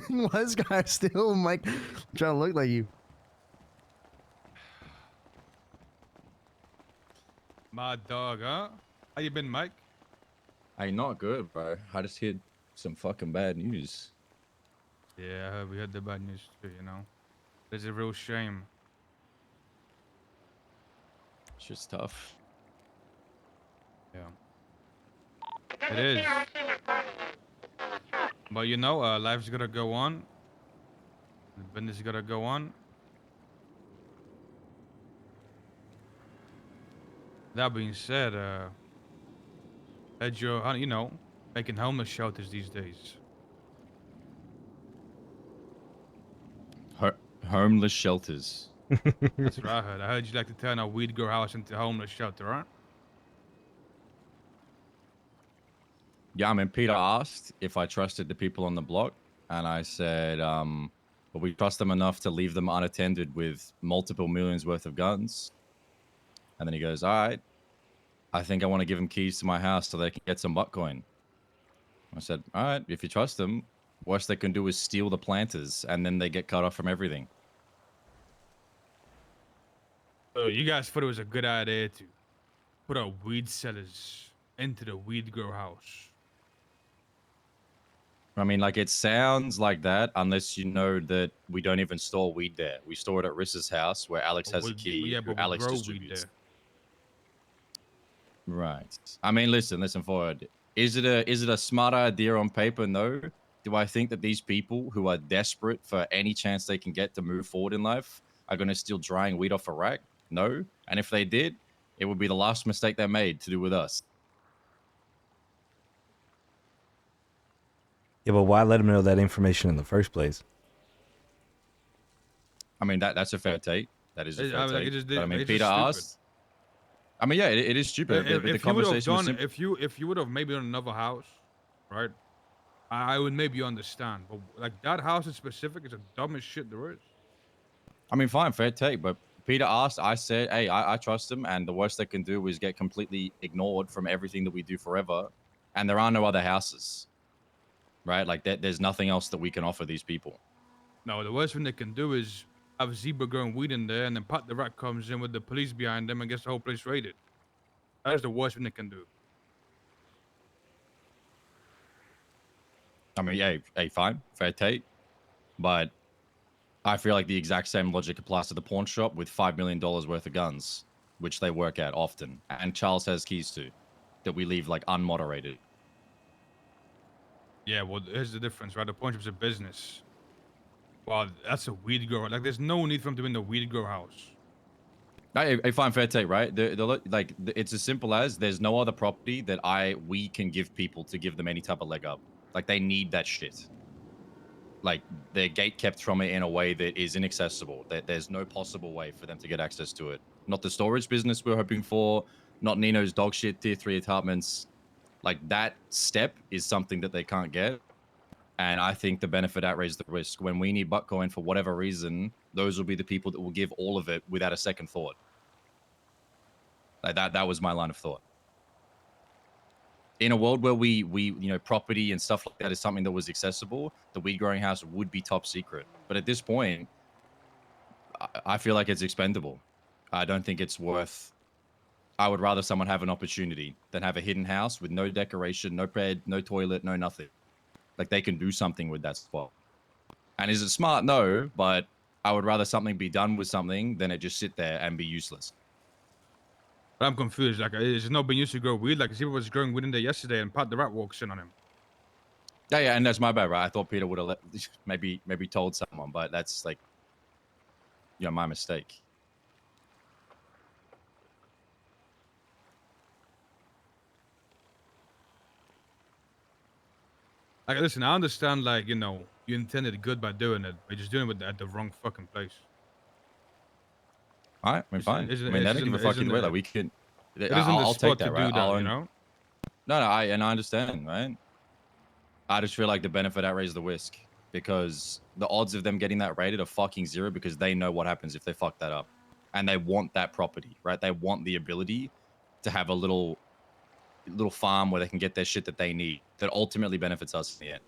Why this guy still like trying to look like you? My dog, huh? How you been, Mike? Hey, not good, bro. I just heard some fucking bad news. Yeah, I heard we had the bad news too, you know. It's a real shame. It's just tough. Yeah. It is. But you know, life's gotta go on. The business gotta go on. That being said, at your, you know, making homeless shelters these days. Ho- Homeless shelters. That's what I heard. I heard you like to turn a weed grow house into a homeless shelter, right? Yeah, I mean, Peter asked if I trusted the people on the block, and I said, but we trust them enough to leave them unattended with multiple millions worth of guns. And then he goes, all right, I think I want to give them keys to my house so they can get some Bitcoin. I said, all right, if you trust them, worst they can do is steal the planters, and then they get cut off from everything. So you guys thought it was a good idea to put our weed sellers into the weed grow house. I mean, like, it sounds like that unless you know that we don't even store weed there. We store it at Rissa's house where Alex has a key, Yeah, who but we Alex grow weed distributes. there. Right. I mean, listen forward. Is it a smart idea on paper? No. Do I think that these people who are desperate for any chance they can get to move forward in life are going to steal drying weed off a rack? No. And if they did, it would be the last mistake they made to do with us. Yeah, but why let him know that information in the first place? I mean, that's a fair take. That is a fair I mean, like take. it just, But I mean, it's Peter just stupid. asked. I mean, yeah, it is stupid. But the If you would have conversation was done, simple. if you would have maybe done another house, right? I would maybe understand, but like that house in specific is the dumbest shit there is. I mean, fine, fair take. But Peter asked, I said, hey, I trust him. And the worst they can do is get completely ignored from everything that we do forever. And there are no other houses, right? Like, there's nothing else that we can offer these people. No, the worst thing they can do is have Zebra growing weed in there, and then Pat the Rat comes in with the police behind them and gets the whole place raided. That is the worst thing they can do. I mean, hey, fine, fair take. But I feel like the exact same logic applies to the pawn shop with $5 million worth of guns, which they work at often. And Charles has keys to, that we leave, like, unmoderated. Yeah, well, here's the difference, right? The pawn shop's a business. Well, that's a weed grower. Like, there's no need for him to be in the weed grow house. I find fair take, right? It's as simple as there's no other property that we can give people to give them any type of leg up. Like, they need that shit. Like, they're gate kept from it in a way that is inaccessible. That there's no possible way for them to get access to it. Not the storage business we're hoping for. Not Nino's dog shit tier 3 apartments. Like, that step is something that they can't get. And I think the benefit outweighs the risk. When we need Bitcoin for whatever reason, those will be the people that will give all of it without a second thought. Like, that was my line of thought. In a world where we property and stuff like that is something that was accessible, the weed growing house would be top secret. But at this point, I feel like it's expendable. I don't think it's worth. I would rather someone have an opportunity than have a hidden house with no decoration, no bed, no toilet, no nothing. Like, they can do something with that spot. And is it smart? No, but I would rather something be done with something than it just sit there and be useless. But I'm confused. Like, it's not been used to grow weed. Like, Zebra was growing weed in there yesterday, and Pat the Rat walks in on him. Yeah, and that's my bad, right? I thought Peter would have maybe told someone, but that's like, my mistake. Like, listen, I understand, like, you intended good by doing it, but you're just doing it at the wrong fucking place. All right, I mean, fine. I mean, they don't give a fuck either way. Like, we can. It isn't the I'll take spot that, to right? do that, you know? No, I understand, right? I just feel like the benefit outweighs the risk because the odds of them getting that rated are fucking zero because they know what happens if they fuck that up, and they want that property, right? They want the ability to have a little farm where they can get their shit that they need that ultimately benefits us in the end.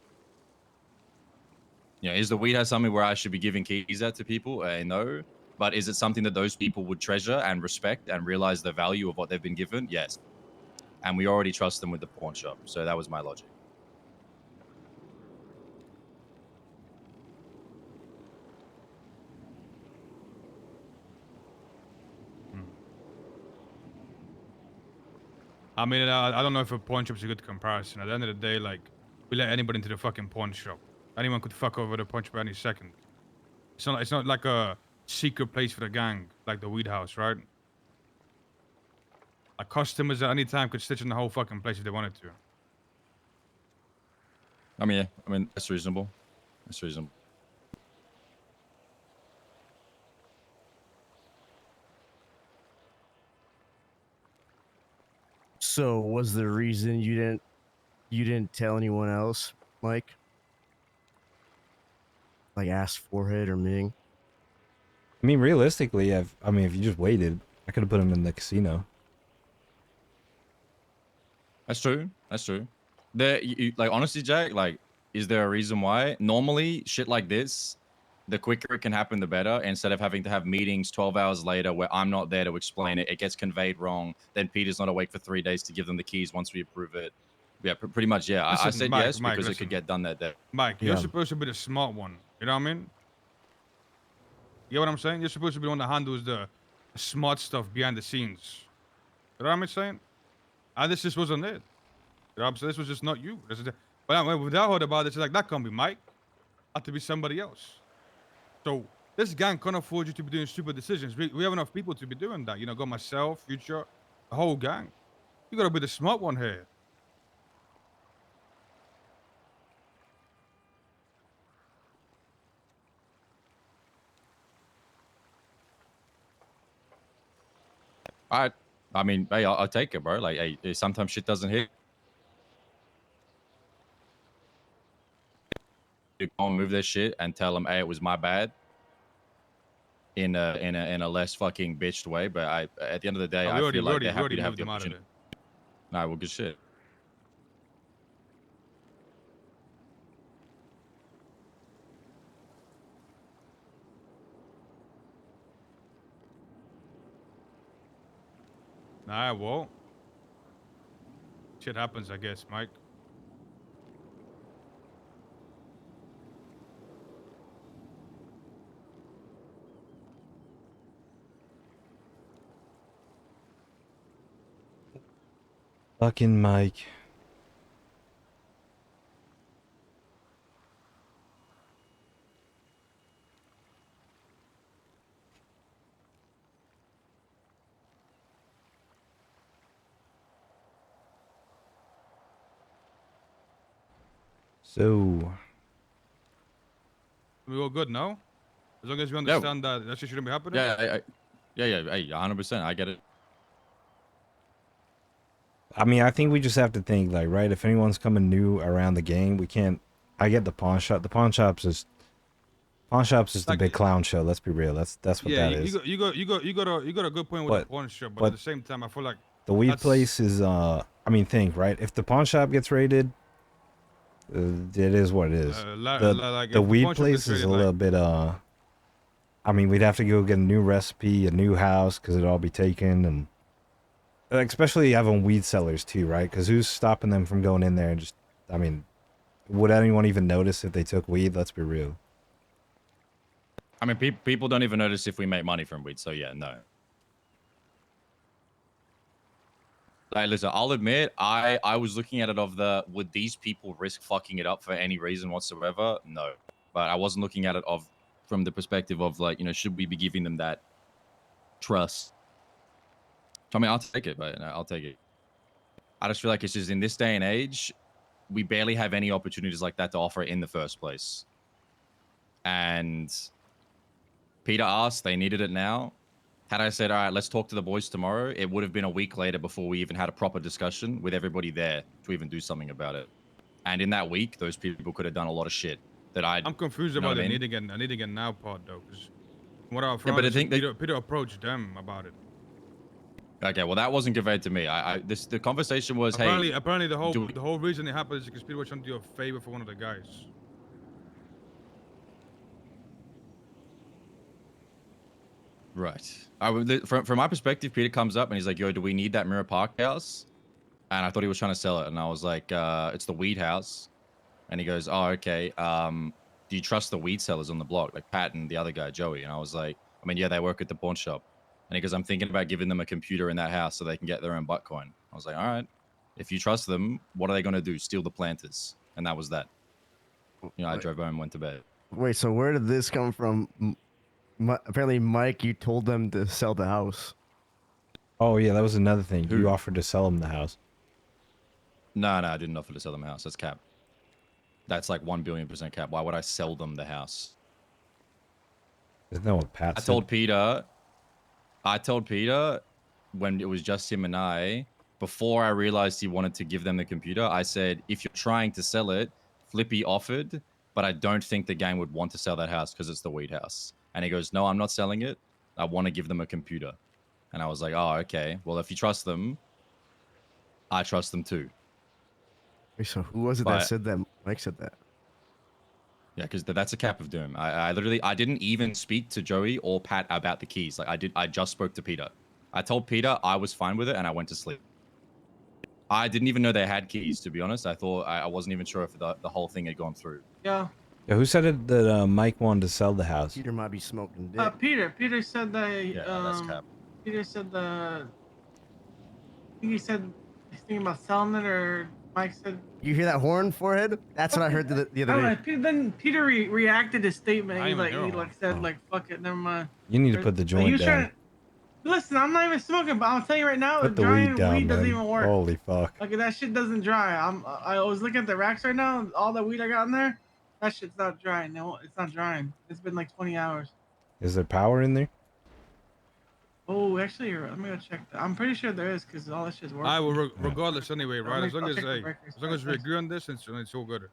You know, is the weed house something where I should be giving keys out to people? No. But is it something that those people would treasure and respect and realize the value of what they've been given? Yes. And we already trust them with the pawn shop. So that was my logic. I mean, I don't know if a pawn shop's a good comparison. At the end of the day, like, we let anybody into the fucking pawn shop. Anyone could fuck over the pawn shop any second. It's not like a secret place for the gang, like the weed house, right? Like, customers at any time could stitch in the whole fucking place if they wanted to. I mean, yeah, I mean, that's reasonable. That's reasonable. So, was the reason you didn't tell anyone else, Mike? Like, ask Forehead or Ming? I mean, realistically, I mean, if you just waited, I could have put him in the casino. That's true. That's true. Like, honestly, Jack, like, is there a reason why? Normally, shit like this, the quicker it can happen, the better. Instead of having to have meetings 12 hours later where I'm not there to explain it, it gets conveyed wrong. Then Peter's not awake for 3 days to give them the keys once we approve it. Yeah, pretty much, yeah. I said Mike, yes Mike, because it listen. could get done that day. Mike, you're supposed to be the smart one. You know what I mean? You get what I'm saying? You're supposed to be the one that handles the smart stuff behind the scenes. You know what I'm saying? This just wasn't it. You know what I'm saying? This was just not you. But with that heard about it, it's like, that can't be Mike. Had to be somebody else. So this gang can't afford you to be doing stupid decisions. We have enough people to be doing that. You know, got myself, Future, the whole gang. You gotta be the smart one here. All right. I mean, hey, I'll take it, bro. Like, hey, sometimes shit doesn't hit. You go and move their shit and tell them, hey, it was my bad. In a less fucking bitched way, but at the end of the day, I feel like they're happy to have the opportunity. Nah, well, good shit. Nah, well, shit happens, I guess, Mike. Fucking Mike. So, We all good now? As long as we understand that shit shouldn't be happening? Yeah, yeah, hey, 100%. I get it. I mean, I think we just have to think, like, right, if anyone's coming new around the game, we can't... I get the pawn shop. The pawn shop's is the big clown show. Let's be real. That's what that is. You got a good point with the pawn shop, but at the same time, I feel like the weed place is I mean, think, right? If the pawn shop gets raided, it is what it is. The weed place is a little bit I mean, we'd have to go get a new recipe, a new house, because it'd all be taken, and especially having weed sellers too, right? Because who's stopping them from going in there and just, I mean, would anyone even notice if they took weed? Let's be real. I mean, people don't even notice if we make money from weed, so yeah, no. Like, listen, I'll admit, I was looking at it would these people risk fucking it up for any reason whatsoever? No. But I wasn't looking at it from the perspective of, like, you know, should we be giving them that trust? I mean, I'll take it, but I'll take it. I just feel like it's just in this day and age, we barely have any opportunities like that to offer in the first place. And Peter asked, they needed it now. Had I said, all right, let's talk to the boys tomorrow, it would have been a week later before we even had a proper discussion with everybody there to even do something about it. And in that week, those people could have done a lot of shit that I'm confused about the need again now part, though. What I've but I think Peter approached them about it. Okay, well, that wasn't conveyed to me. The conversation was, apparently the whole reason it happened is because Peter was trying to do a favor for one of the guys. Right. From my perspective, Peter comes up and he's like, "Yo, do we need that Mirror Park house?" And I thought he was trying to sell it, and I was like, "It's the weed house." And he goes, "Oh, okay. Do you trust the weed sellers on the block, like Pat and the other guy, Joey?" And I was like, "I mean, yeah, they work at the pawn shop." And he goes, "I'm thinking about giving them a computer in that house so they can get their own Bitcoin." I was like, "All right. If you trust them, what are they going to do? Steal the planters?" And that was that. You know, I drove home and went to bed. Wait, so where did this come from? Apparently, Mike, you told them to sell the house. Oh yeah, that was another thing. You offered to sell him the house. No, I didn't offer to sell them the house. That's cap. That's like 1,000,000,000% cap. Why would I sell them the house? Isn't that what Pat I said? told Peter when it was just him and I, before I realized he wanted to give them the computer, I said, if you're trying to sell it, Flippy offered, but I don't think the gang would want to sell that house because it's the weed house. And he goes, "No, I'm not selling it. I want to give them a computer." And I was like, "Oh, okay. Well, if you trust them, I trust them too." Wait, so who was it that said that? Mike said that. Yeah, because that's a cap of doom. I literally, I didn't even speak to Joey or Pat about the keys. Like I just spoke to Peter. I told Peter I was fine with it and I went to sleep. I didn't even know they had keys, to be honest. I thought, I wasn't even sure if the whole thing had gone through. Yeah. Yeah, who said it that Mike wanted to sell the house? Peter might be smoking dick. Peter said that. Yeah, that's cap. Peter said I think he said he's thinking about selling it, or Mike said. You hear that horn, forehead? That's what I heard the other day. Then Peter reacted his statement. He said Oh. like fuck it, never mind. You need to put the joint down. Listen, I'm not even smoking, but I'm telling you right now, Put the drying weed down, doesn't man. even work. Holy fuck. Like that shit doesn't dry. I was looking at the racks right now. All the weed I got in there, that shit's not drying. No, it's not drying. It's been like 20 hours. Is there power in there? Oh, actually, let me go check that. I'm pretty sure there is because all this shit's working. I will, regardless anyway, right? As long I'll as check the hey, breakers. as long as we agree on this, it's all good.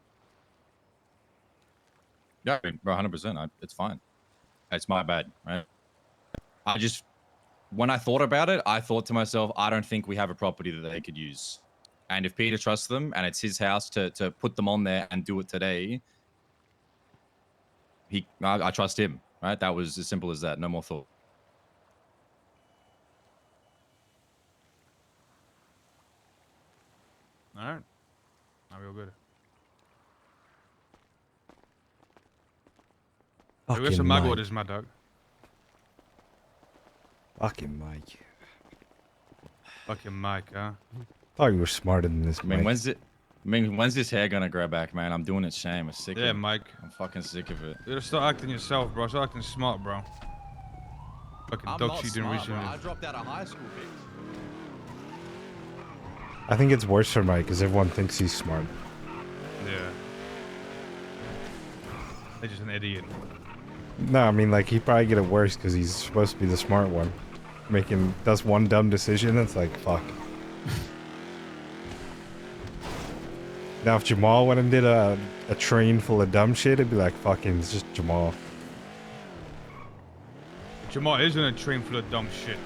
Yeah, I mean, bro, 100%. It's fine. It's my bad, right? I just, when I thought about it, I thought to myself, I don't think we have a property that they could use. And if Peter trusts them and it's his house to put them on there and do it today, I trust him, right? That was as simple as that. No more thought. All right. Now we all good. Where's some mag orders, my dog? Fucking Mike. Fucking Mike, huh? Thought you were smarter than this, Mike. When's this hair gonna grow back, man? I'm doing it shame. I'm sick of it. Mike. I'm fucking sick of it. You gotta start acting yourself, bro. Start acting smart, bro. Fucking I'm dog not cheating smart, recently. bro. I dropped out of high school, bitch. I think it's worse for Mike because everyone thinks he's smart. Yeah. They're just an idiot. No, I mean, like, he'd probably get it worse because he's supposed to be the smart one. Does one dumb decision, it's like, fuck. Now, if Jamal went and did a train full of dumb shit, it'd be like, fucking, it's just Jamal. Jamal is in a train full of dumb shit.